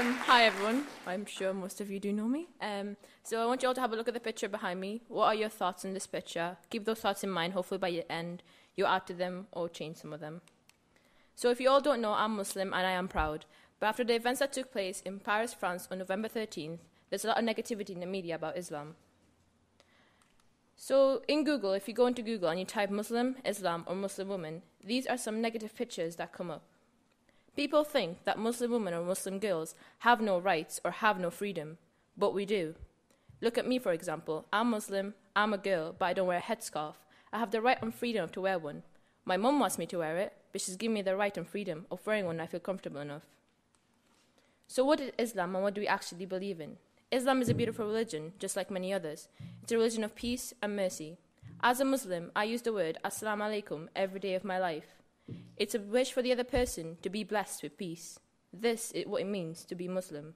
Hi everyone. I'm sure most of you do know me. So I want you all to have a look at the picture behind me. What are your thoughts on this picture? Keep those thoughts in mind. Hopefully by the end you add to them or change some of them. So if you all don't know, I'm Muslim and I am proud. But after the events that took place in Paris, France on November 13th, there's a lot of negativity in the media about Islam. So in Google, if you go into Google and you type Muslim, Islam or Muslim woman, these are some negative pictures that come up. People think that Muslim women or Muslim girls have no rights or have no freedom, but we do. Look at me, for example. I'm Muslim, I'm a girl, but I don't wear a headscarf. I have the right and freedom to wear one. My mum wants me to wear it, but she's given me the right and freedom of wearing one when I feel comfortable enough. So what is Islam and what do we actually believe in? Islam is a beautiful religion, just like many others. It's a religion of peace and mercy. As a Muslim, I use the word Assalamu alaikum every day of my life. It's a wish for the other person to be blessed with peace. This is what it means to be Muslim.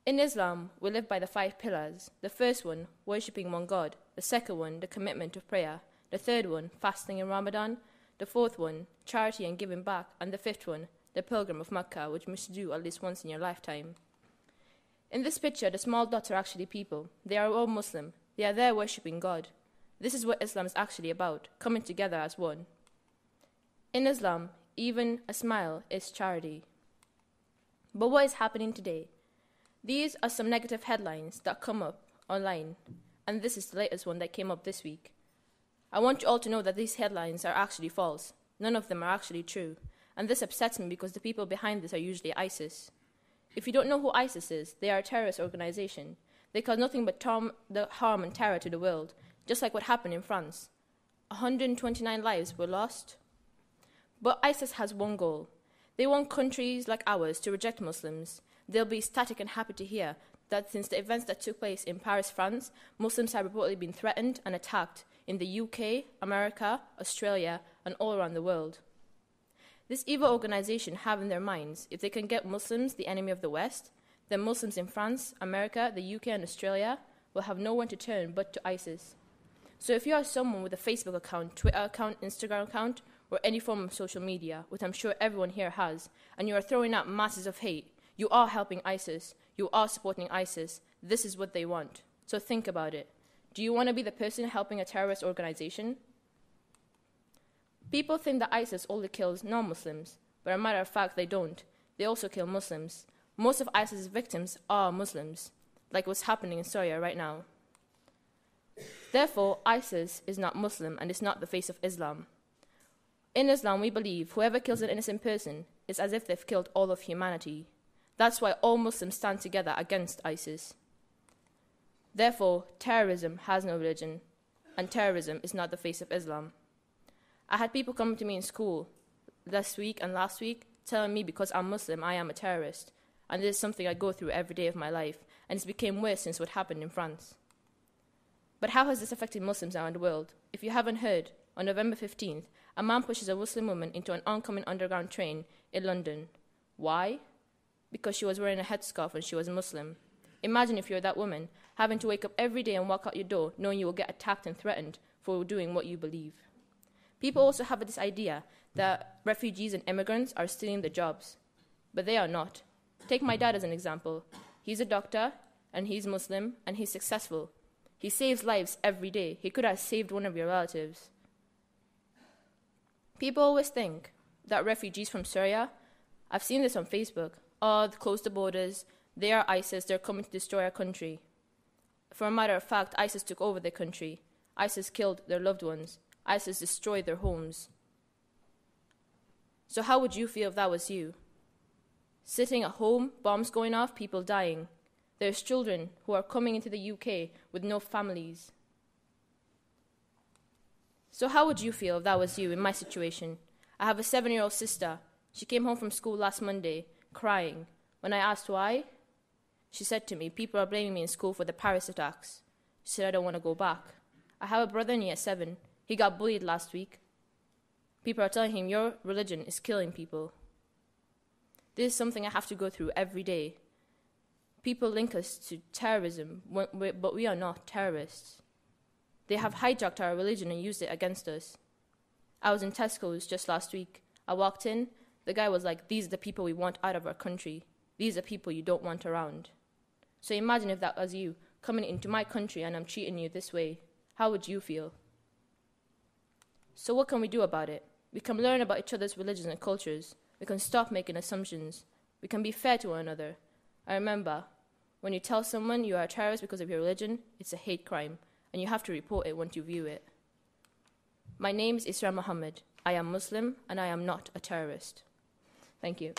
In Islam, we live by the 5 pillars. The first one, worshipping one God. The second one, the commitment of prayer. The third one, fasting in Ramadan. The fourth one, charity and giving back. And the fifth one, the pilgrim of Mecca, which you must do at least once in your lifetime. In this picture, the small dots are actually people. They are all Muslim. They are there worshipping God. This is what Islam is actually about, coming together as one. In Islam, even a smile is charity. But what is happening today? These are some negative headlines that come up online, and this is the latest one that came up this week. I want you all to know that these headlines are actually false. None of them are actually true, and this upsets me because the people behind this are usually ISIS. If you don't know who ISIS is, they are a terrorist organization. They cause nothing but harm and terror to the world, just like what happened in France. 129 lives were lost. But ISIS has one goal. They want countries like ours to reject Muslims. They'll be ecstatic and happy to hear that since the events that took place in Paris, France, Muslims have reportedly been threatened and attacked in the UK, America, Australia, and all around the world. This evil organization have in their minds, if they can get Muslims the enemy of the West, then Muslims in France, America, the UK, and Australia will have no one to turn but to ISIS. So if you are someone with a Facebook account, Twitter account, Instagram account, or any form of social media, which I'm sure everyone here has, and you are throwing out masses of hate, you are helping ISIS. You are supporting ISIS. This is what they want. So think about it. Do you want to be the person helping a terrorist organization? People think that ISIS only kills non-Muslims, but as a matter of fact, they don't. They also kill Muslims. Most of ISIS's victims are Muslims, like what's happening in Syria right now. Therefore, ISIS is not Muslim and is not the face of Islam. In Islam, we believe whoever kills an innocent person is as if they've killed all of humanity. That's why all Muslims stand together against ISIS. Therefore, terrorism has no religion, and terrorism is not the face of Islam. I had people come to me in school this week and last week telling me because I'm Muslim, I am a terrorist. And this is something I go through every day of my life, and it's become worse since what happened in France. But how has this affected Muslims around the world? If you haven't heard, on November 15th, a man pushes a Muslim woman into an oncoming underground train in London. Why? Because she was wearing a headscarf and she was Muslim. Imagine if you're that woman, having to wake up every day and walk out your door knowing you will get attacked and threatened for doing what you believe. People also have this idea that refugees and immigrants are stealing the jobs, but they are not. Take my dad as an example. He's a doctor, and he's Muslim, and he's successful. He saves lives every day. He could have saved one of your relatives. People always think that refugees from Syria, I've seen this on Facebook, close the borders, they are ISIS, they're coming to destroy our country. For a matter of fact, ISIS took over their country. ISIS killed their loved ones. ISIS destroyed their homes. So how would you feel if that was you? Sitting at home, bombs going off, people dying. There's children who are coming into the UK with no families. So how would you feel if that was you in my situation? I have a 7-year-old sister. She came home from school last Monday, crying. When I asked why, she said to me, people are blaming me in school for the Paris attacks. She said, I don't want to go back. I have a brother in year 7. He got bullied last week. People are telling him, your religion is killing people. This is something I have to go through every day. People link us to terrorism, but we are not terrorists. They have hijacked our religion and used it against us. I was in Tesco's just last week. I walked in. The guy was like, these are the people we want out of our country. these are people you don't want around. So imagine if that was you coming into my country and I'm treating you this way. How would you feel? So what can we do about it? We can learn about each other's religions and cultures. We can stop making assumptions. We can be fair to one another. And remember, when you tell someone you are a terrorist because of your religion, it's a hate crime, and you have to report it once you view it. My name is Isra Muhammad. I am Muslim, and I am not a terrorist. Thank you.